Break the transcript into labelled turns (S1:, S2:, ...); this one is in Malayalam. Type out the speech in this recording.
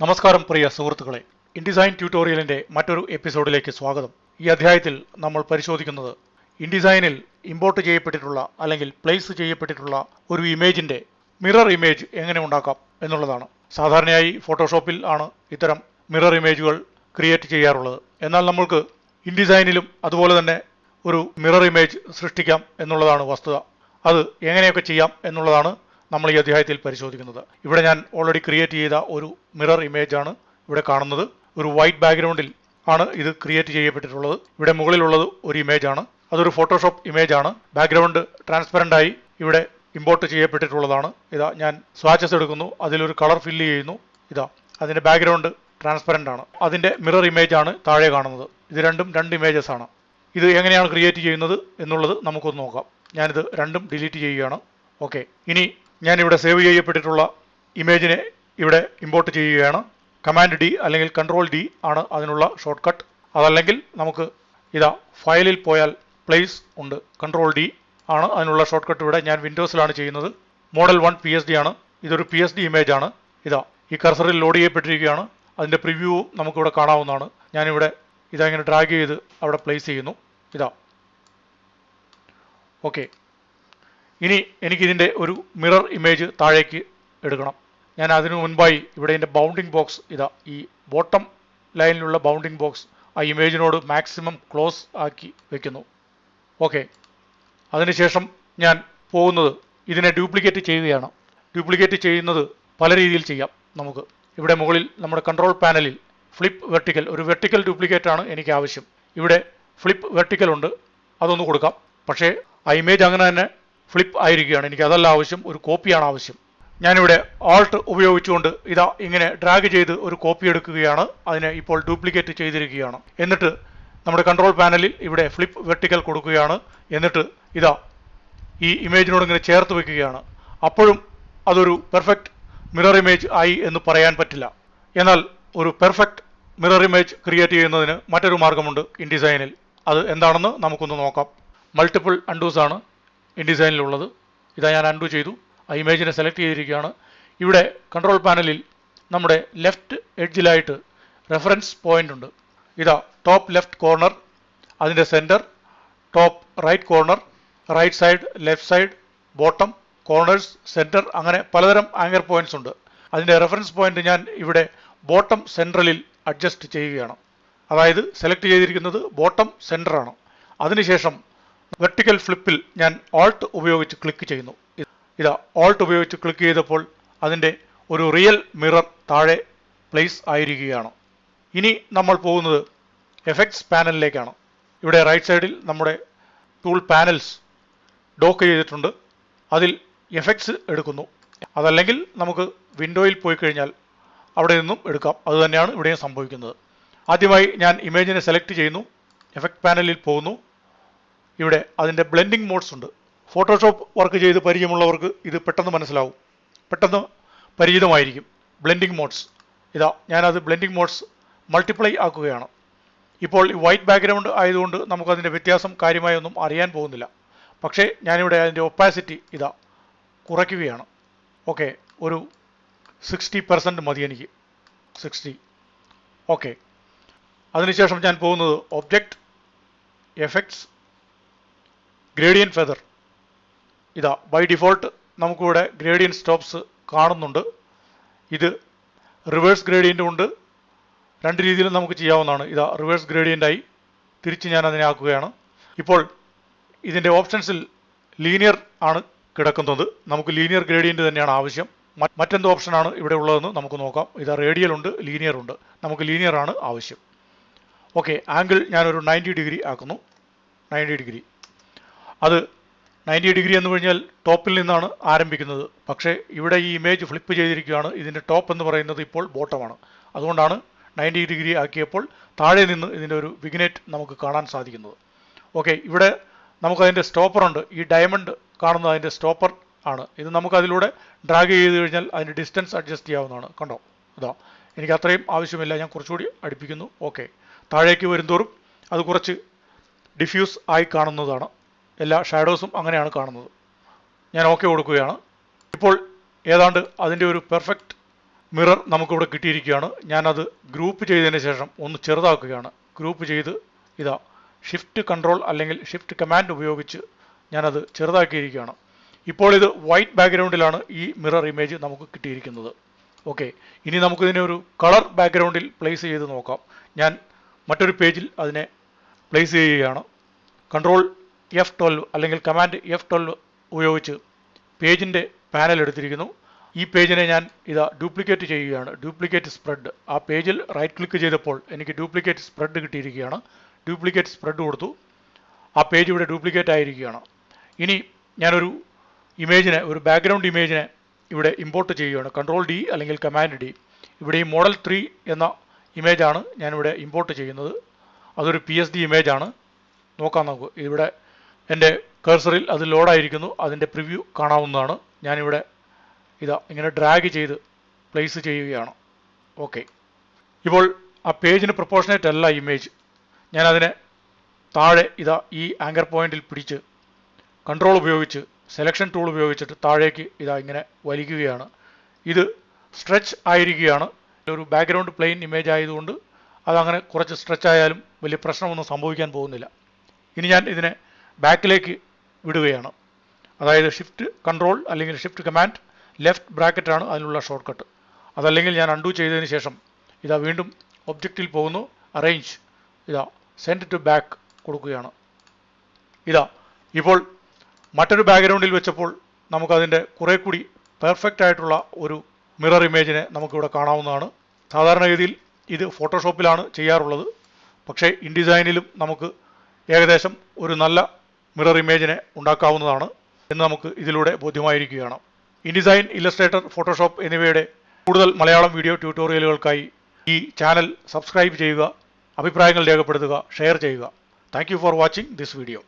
S1: നമസ്കാരം പ്രിയ സുഹൃത്തുക്കളെ, ഇൻഡിസൈൻ ട്യൂട്ടോറിയലിന്റെ മറ്റൊരു എപ്പിസോഡിലേക്ക് സ്വാഗതം. ഈ അധ്യായത്തിൽ നമ്മൾ പരിശോധിക്കുന്നത് ഇൻഡിസൈനിൽ ഇമ്പോർട്ട് ചെയ്യപ്പെട്ടിട്ടുള്ള അല്ലെങ്കിൽ പ്ലേസ് ചെയ്യപ്പെട്ടിട്ടുള്ള ഒരു ഇമേജിന്റെ മിറർ ഇമേജ് എങ്ങനെ ഉണ്ടാക്കാം എന്നുള്ളതാണ്. സാധാരണയായി ഫോട്ടോഷോപ്പിൽ ആണ് ഇത്തരം മിറർ ഇമേജുകൾ ക്രിയേറ്റ് ചെയ്യാറുള്ളത്. എന്നാൽ നമ്മൾക്ക് ഇൻഡിസൈനിലും അതുപോലെ തന്നെ ഒരു മിറർ ഇമേജ് സൃഷ്ടിക്കാം എന്നുള്ളതാണ് വസ്തുത. അത് എങ്ങനെയൊക്കെ ചെയ്യാം എന്നുള്ളതാണ് നമ്മൾ ഈ അധ്യായത്തിൽ പരിശോധിക്കുന്നത്. ഇവിടെ ഞാൻ ഓൾറെഡി ക്രിയേറ്റ് ചെയ്ത ഒരു മിറർ ഇമേജ് ആണ് ഇവിടെ കാണുന്നത്. ഒരു വൈറ്റ് ബാക്ക്ഗ്രൗണ്ടിൽ ആണ് ഇത് ക്രിയേറ്റ് ചെയ്യപ്പെട്ടിട്ടുള്ളത്. ഇവിടെ മുകളിലുള്ളത് ഒരു ഇമേജ് ആണ്, അതൊരു ഫോട്ടോഷോപ്പ് ഇമേജ് ആണ്. ബാക്ക്ഗ്രൗണ്ട് ട്രാൻസ്പെറന്റ് ആയി ഇവിടെ ഇമ്പോർട്ട് ചെയ്യപ്പെട്ടിട്ടുള്ളതാണ്. ഇതാ ഞാൻ സ്വാച്ചസ് എടുക്കുന്നു, അതിലൊരു കളർ ഫില്ല് ചെയ്യുന്നു. ഇതാ അതിന്റെ ബാക്ക്ഗ്രൗണ്ട് ട്രാൻസ്പെറന്റ് ആണ്. അതിന്റെ മിറർ ഇമേജ് ആണ് താഴെ കാണുന്നത്. ഇത് രണ്ടും രണ്ട് ഇമേജസ് ആണ്. ഇത് എങ്ങനെയാണ് ക്രിയേറ്റ് ചെയ്യുന്നത് എന്നുള്ളത് നമുക്കൊന്ന് നോക്കാം. ഞാനിത് രണ്ടും ഡിലീറ്റ് ചെയ്യുകയാണ്. ഓക്കെ, ഇനി ഞാനിവിടെ സേവ് ചെയ്യപ്പെട്ടിട്ടുള്ള ഇമേജിനെ ഇവിടെ ഇമ്പോർട്ട് ചെയ്യുകയാണ്. കമാൻഡ് ഡി അല്ലെങ്കിൽ കൺട്രോൾ ഡി ആണ് അതിനുള്ള ഷോർട്ട് കട്ട്. അതല്ലെങ്കിൽ നമുക്ക് ഇതാ ഫയലിൽ പോയാൽ പ്ലേസ് ഉണ്ട്, കൺട്രോൾ ഡി ആണ് അതിനുള്ള ഷോർട്ട് കട്ട്. ഇവിടെ ഞാൻ വിൻഡോസിലാണ് ചെയ്യുന്നത്. മോഡൽ 1 PSD ആണ്. ഇതൊരു PSD ഇമേജ് ആണ്. ഇതാ ഈ കർസറിൽ ലോഡ് ചെയ്യപ്പെട്ടിരിക്കുകയാണ്. അതിന്റെ പ്രിവ്യൂവും നമുക്കിവിടെ കാണാവുന്നതാണ്. ഞാനിവിടെ ഇതാ ഇങ്ങനെ ഡ്രാഗ് ചെയ്ത് അവിടെ പ്ലേസ് ചെയ്യുന്നു. ഇതാ ഓക്കെ. ഇനി എനിക്കിതിൻ്റെ ഒരു മിറർ ഇമേജ് താഴേക്ക് എടുക്കണം. ഞാൻ അതിനു മുൻപായി ഇവിടെ ഇതിൻ്റെ ബൗണ്ടിങ് ബോക്സ് ഇതാ ഈ ബോട്ടം ലൈനിലുള്ള ബൗണ്ടിങ് ബോക്സ് ആ ഇമേജിനോട് മാക്സിമം ക്ലോസ് ആക്കി വെക്കുന്നു. ഓക്കെ, അതിനുശേഷം ഞാൻ പോകുന്നത് ഇതിനെ ഡ്യൂപ്ലിക്കേറ്റ് ചെയ്യുകയാണ്. ഡ്യൂപ്ലിക്കേറ്റ് ചെയ്യുന്നത് പല രീതിയിൽ ചെയ്യാം നമുക്ക്. ഇവിടെ മുകളിൽ നമ്മുടെ കൺട്രോൾ പാനലിൽ ഫ്ലിപ്പ് വെർട്ടിക്കൽ, ഒരു വെർട്ടിക്കൽ ഡ്യൂപ്ലിക്കേറ്റ് ആണ് എനിക്ക് ആവശ്യം. ഇവിടെ ഫ്ലിപ്പ് വെർട്ടിക്കൽ ഉണ്ട്, അതൊന്ന് കൊടുക്കാം. പക്ഷേ ആ ഇമേജ് അങ്ങനെ തന്നെ ഫ്ലിപ്പ് ആയിരിക്കുകയാണ്. എനിക്ക് അതല്ല ആവശ്യം, ഒരു കോപ്പിയാണ് ആവശ്യം. ഞാനിവിടെ ആൾട്ട് ഉപയോഗിച്ചുകൊണ്ട് ഇതാ ഇങ്ങനെ ഡ്രാഗ് ചെയ്ത് ഒരു കോപ്പി എടുക്കുകയാണ്. അതിനെ ഇപ്പോൾ ഡ്യൂപ്ലിക്കേറ്റ് ചെയ്തിരിക്കുകയാണ്. എന്നിട്ട് നമ്മുടെ കൺട്രോൾ പാനലിൽ ഇവിടെ ഫ്ലിപ്പ് വെർട്ടിക്കൽ കൊടുക്കുകയാണ്. എന്നിട്ട് ഇതാ ഈ ഇമേജിനോട് ഇങ്ങനെ ചേർത്ത് വെക്കുകയാണ്. അപ്പോഴും അതൊരു പെർഫെക്റ്റ് മിറർ ഇമേജ് ആയി എന്ന് പറയാൻ പറ്റില്ല. എന്നാൽ ഒരു പെർഫെക്റ്റ് മിറർ ഇമേജ് ക്രിയേറ്റ് ചെയ്യുന്നതിന് മറ്റൊരു മാർഗമുണ്ട് ഇൻഡിസൈനിൽ. അത് എന്താണെന്ന് നമുക്കൊന്ന് നോക്കാം. മൾട്ടിപ്പിൾ അൺഡൂസ് ആണ് ഇൻഡിസൈനിലുള്ളത്. ഇതാ ഞാൻ അൺഡു ചെയ്തു, ആ ഇമേജിനെ സെലക്ട് ചെയ്തിരിക്കുകയാണ്. ഇവിടെ കൺട്രോൾ പാനലിൽ നമ്മുടെ ലെഫ്റ്റ് എഡ്ജിലായിട്ട് റെഫറൻസ് പോയിന്റ് ഉണ്ട്. ഇതാ ടോപ്പ് ലെഫ്റ്റ് കോർണർ, അതിൻ്റെ centre, top right corner, right side, left side, bottom, corners, centre, അങ്ങനെ പലതരം ആങ്കർ പോയിന്റ്സ് ഉണ്ട്. അതിൻ്റെ റെഫറൻസ് പോയിന്റ് ഞാൻ ഇവിടെ ബോട്ടം സെൻട്രലിൽ അഡ്ജസ്റ്റ് ചെയ്യുകയാണ്. അതായത് സെലക്ട് ചെയ്തിരിക്കുന്നത് ബോട്ടം സെൻറ്ററാണ്. അതിനുശേഷം വെർട്ടിക്കൽ ഫ്ലിപ്പിൽ ഞാൻ ഓൾട്ട് ഉപയോഗിച്ച് ക്ലിക്ക് ചെയ്യുന്നു. ഇതാ ഓൾട്ട് ഉപയോഗിച്ച് ക്ലിക്ക് ചെയ്തപ്പോൾ അതിൻ്റെ ഒരു റിയൽ മിറർ താഴെ പ്ലേസ് ആയിരിക്കുകയാണ്. ഇനി നമ്മൾ പോകുന്നത് എഫക്ട്സ് പാനലിലേക്കാണ്. ഇവിടെ റൈറ്റ് സൈഡിൽ നമ്മുടെ ടൂൾ പാനൽസ് ഡോക്ക് ചെയ്തിട്ടുണ്ട്. അതിൽ എഫക്ട്സ് എടുക്കുന്നു. അതല്ലെങ്കിൽ നമുക്ക് വിൻഡോയിൽ പോയി കഴിഞ്ഞാൽ അവിടെ നിന്നും എടുക്കാം. അതുതന്നെയാണ് ഇവിടെയും സംഭവിക്കുന്നത്. ആദ്യമായി ഞാൻ ഇമേജിനെ സെലക്ട് ചെയ്യുന്നു, എഫക്ട് പാനലിൽ പോകുന്നു. ഇവിടെ അതിൻ്റെ ബ്ലെൻഡിങ് മോഡ്സ് ഉണ്ട്. ഫോട്ടോഷോപ്പ് വർക്ക് ചെയ്ത് പരിചയമുള്ളവർക്ക് ഇത് പെട്ടെന്ന് മനസ്സിലാവും, പെട്ടെന്ന് പരിചിതമായിരിക്കും. ബ്ലെൻഡിങ് മോഡ്സ് ഇതാ ഞാനത് ബ്ലെൻഡിങ് മോഡ്സ് മൾട്ടിപ്ലൈ ആക്കുകയാണ്. ഇപ്പോൾ ഈ വൈറ്റ് ബാക്ക്ഗ്രൗണ്ട് ആയതുകൊണ്ട് നമുക്കതിൻ്റെ വ്യത്യാസം കാര്യമായി ഒന്നും അറിയാൻ പോകുന്നില്ല. പക്ഷേ ഞാനിവിടെ അതിൻ്റെ ഒപ്പാസിറ്റി ഇതാ കുറയ്ക്കുകയാണ്. ഓക്കെ, ഒരു 60% മതി എനിക്ക്, 60. ഓക്കെ, അതിനുശേഷം ഞാൻ പോകുന്നത് ഒബ്ജക്റ്റ്, എഫക്ട്സ്, ഗ്രേഡിയൻറ്റ് ഫെദർ. ഇതാ ബൈ ഡിഫോൾട്ട് നമുക്കിവിടെ ഗ്രേഡിയൻറ്റ് സ്റ്റോപ്സ് കാണുന്നുണ്ട്. ഇത് റിവേഴ്സ് ഗ്രേഡിയൻറ്റും ഉണ്ട്. രണ്ട് രീതിയിലും നമുക്ക് ചെയ്യാവുന്നതാണ്. ഇതാ റിവേഴ്സ് ഗ്രേഡിയൻ്റായി തിരിച്ച് ഞാൻ അതിനെ ആക്കുകയാണ്. ഇപ്പോൾ ഇതിൻ്റെ ഓപ്ഷൻസിൽ ലീനിയർ ആണ് കിടക്കുന്നത്. നമുക്ക് ലീനിയർ ഗ്രേഡിയൻറ്റ് തന്നെയാണ് ആവശ്യം. മറ്റെന്ത് ഓപ്ഷനാണ് ഇവിടെ ഉള്ളതെന്ന് നമുക്ക് നോക്കാം. ഇതാ റേഡിയൽ ഉണ്ട്, ലീനിയർ ഉണ്ട്. നമുക്ക് ലീനിയർ ആണ് ആവശ്യം. ഓക്കെ, ആംഗിൾ ഞാനൊരു 90 ഡിഗ്രി ആക്കുന്നു. 90 ഡിഗ്രി. അത് 90 ഡിഗ്രി എന്ന് കഴിഞ്ഞാൽ ടോപ്പിൽ നിന്നാണ് ആരംഭിക്കുന്നത്. പക്ഷേ ഇവിടെ ഈ ഇമേജ് ഫ്ലിപ്പ് ചെയ്തിരിക്കുകയാണ്. ഇതിൻ്റെ ടോപ്പ് എന്ന് പറയുന്നത് ഇപ്പോൾ ബോട്ടമാണ്. അതുകൊണ്ടാണ് 90 ഡിഗ്രി ആക്കിയപ്പോൾ താഴെ നിന്ന് ഇതിൻ്റെ ഒരു വിഗ്നേറ്റ് നമുക്ക് കാണാൻ സാധിക്കുന്നത്. ഓക്കെ, ഇവിടെ നമുക്കതിൻ്റെ സ്റ്റോപ്പർ ഉണ്ട്. ഈ ഡയമണ്ട് കാണുന്നത് അതിൻ്റെ സ്റ്റോപ്പർ ആണ്. ഇത് നമുക്കതിലൂടെ ഡ്രാഗ് ചെയ്ത് കഴിഞ്ഞാൽ അതിൻ്റെ ഡിസ്റ്റൻസ് അഡ്ജസ്റ്റ് ചെയ്യാവുന്നതാണ്. കണ്ടോ, ഇതാ എനിക്ക് അത്രയും ആവശ്യമില്ല, ഞാൻ കുറച്ചുകൂടി അടുപ്പിക്കുന്നു. ഓക്കെ, താഴേക്ക് വരുന്തോറും അത് കുറച്ച് ഡിഫ്യൂസ് ആയി കാണുന്നതാണ്. എല്ലാ ഷാഡോസും അങ്ങനെയാണ് കാണുന്നത്. ഞാൻ ഓക്കെ കൊടുക്കുകയാണ്. ഇപ്പോൾ ഏതാണ്ട് അതിൻ്റെ ഒരു പെർഫെക്റ്റ് മിറർ നമുക്കിവിടെ കിട്ടിയിരിക്കുകയാണ്. ഞാനത് ഗ്രൂപ്പ് ചെയ്തതിന് ശേഷം ഒന്ന് ചെറുതാക്കുകയാണ്. ഗ്രൂപ്പ് ചെയ്ത് ഇതാ ഷിഫ്റ്റ് കൺട്രോൾ അല്ലെങ്കിൽ ഷിഫ്റ്റ് കമാൻഡ് ഉപയോഗിച്ച് ഞാനത് ചെറുതാക്കിയിരിക്കുകയാണ്. ഇപ്പോൾ ഇത് വൈറ്റ് ബാക്ക്ഗ്രൗണ്ടിലാണ് ഈ മിറർ ഇമേജ് നമുക്ക് കിട്ടിയിരിക്കുന്നത്. ഓക്കെ, ഇനി നമുക്കിതിനെ ഒരു കളർ ബാക്ക്ഗ്രൗണ്ടിൽ പ്ലേസ് ചെയ്ത് നോക്കാം. ഞാൻ മറ്റൊരു പേജിൽ അതിനെ പ്ലേസ് ചെയ്യുകയാണ്. കൺട്രോൾ F12 അല്ലെങ്കിൽ കമാൻഡ് F12 ഉപയോഗിച്ച് പേജിൻ്റെ പാനൽ എടുത്തിരിക്കുന്നു. ഈ പേജിനെ ഞാൻ ഇതാ ഡ്യൂപ്ലിക്കേറ്റ് ചെയ്യുകയാണ്. Duplicate spread. ആ പേജിൽ റൈറ്റ് ക്ലിക്ക് ചെയ്തപ്പോൾ എനിക്ക് ഡ്യൂപ്ലിക്കേറ്റ് സ്പ്രെഡ് കിട്ടിയിരിക്കുകയാണ്. ഡ്യൂപ്ലിക്കേറ്റ് സ്പ്രെഡ് കൊടുത്തു. ആ പേജ് ഇവിടെ ഡ്യൂപ്ലിക്കേറ്റ് ആയിരിക്കുകയാണ്. ഇനി ഞാനൊരു ഇമേജിനെ, ഒരു ബാക്ക്ഗ്രൗണ്ട് ഇമേജിനെ ഇവിടെ ഇമ്പോർട്ട് ചെയ്യുകയാണ്. കൺട്രോൾ D അല്ലെങ്കിൽ കമാൻഡ് D. ഇവിടെ ഈ മോഡൽ 3 എന്ന ഇമേജാണ് ഞാനിവിടെ ഇമ്പോർട്ട് ചെയ്യുന്നത്. അതൊരു PSD ഇമേജാണ്. നോക്കാം നമുക്ക്. ഇവിടെ എൻ്റെ കഴ്സറിൽ അത് ലോഡായിരിക്കുന്നു. അതിൻ്റെ പ്രിവ്യൂ കാണാവുന്നതാണ്. ഞാനിവിടെ ഇതാ ഇങ്ങനെ ഡ്രാഗ് ചെയ്ത് പ്ലേസ് ചെയ്യുകയാണ്. ഓക്കെ, ഇപ്പോൾ ആ പേജിന് പ്രൊപ്പോർഷനേറ്റ് അല്ല ഇമേജ്. ഞാനതിനെ താഴെ ഇതാ ഈ ആങ്കർ പോയിന്റിൽ പിടിച്ച് കൺട്രോൾ ഉപയോഗിച്ച് സെലക്ഷൻ ടൂൾ ഉപയോഗിച്ചിട്ട് താഴേക്ക് ഇതാ ഇങ്ങനെ വലിക്കുകയാണ്. ഇത് സ്ട്രെച്ച് ആയിരിക്കുകയാണ്. ഒരു ബാക്ക്ഗ്രൗണ്ട് പ്ലെയിൻ ഇമേജ് ആയതുകൊണ്ട് അതങ്ങനെ കുറച്ച് സ്ട്രെച്ച് ആയാലും വലിയ പ്രശ്നമൊന്നും സംഭവിക്കാൻ പോകുന്നില്ല. ഇനി ഞാൻ ഇതിനെ ബാക്കിലേക്ക് വിടുകയാണ്. അതായത് ഷിഫ്റ്റ് കൺട്രോൾ അല്ലെങ്കിൽ ഷിഫ്റ്റ് കമാൻഡ് ലെഫ്റ്റ് ബ്രാക്കറ്റാണ് അതിനുള്ള ഷോർട്ട് കട്ട്. അതല്ലെങ്കിൽ ഞാൻ അൺഡു ചെയ്തതിന് ശേഷം ഇതാ വീണ്ടും ഒബ്ജക്റ്റിൽ പോകുന്നു. അറേഞ്ച് ഇതാ സെൻഡ് ടു ബാക്ക് കൊടുക്കുകയാണ്. ഇതാ ഇപ്പോൾ മറ്റൊരു ബാക്ക്ഗ്രൗണ്ടിൽ വെച്ചപ്പോൾ നമുക്കതിൻ്റെ കുറേ കൂടി പെർഫെക്റ്റ് ആയിട്ടുള്ള ഒരു മിറർ ഇമേജിനെ നമുക്കിവിടെ കാണാവുന്നതാണ്. സാധാരണഗതിയിൽ ഇത് ഫോട്ടോഷോപ്പിലാണ് ചെയ്യാറുള്ളത്. പക്ഷേ ഇൻഡിസൈനിലും നമുക്ക് ഏകദേശം ഒരു നല്ല മിറർ ഇമേജിനെ ഉണ്ടാക്കാവുന്നതാണ് എന്ന് നമുക്ക് ഇതിലൂടെ ബോധ്യമായിരിക്കുകയാണ്. ഇൻഡിസൈൻ, ഇല്ലസ്ട്രേറ്റർ, ഫോട്ടോഷോപ്പ് എന്നിവയുടെ കൂടുതൽ മലയാളം വീഡിയോ ട്യൂട്ടോറിയലുകൾക്കായി ഈ ചാനൽ സബ്സ്ക്രൈബ് ചെയ്യുക, അഭിപ്രായങ്ങൾ രേഖപ്പെടുത്തുക, ഷെയർ ചെയ്യുക. Thank you for watching this video.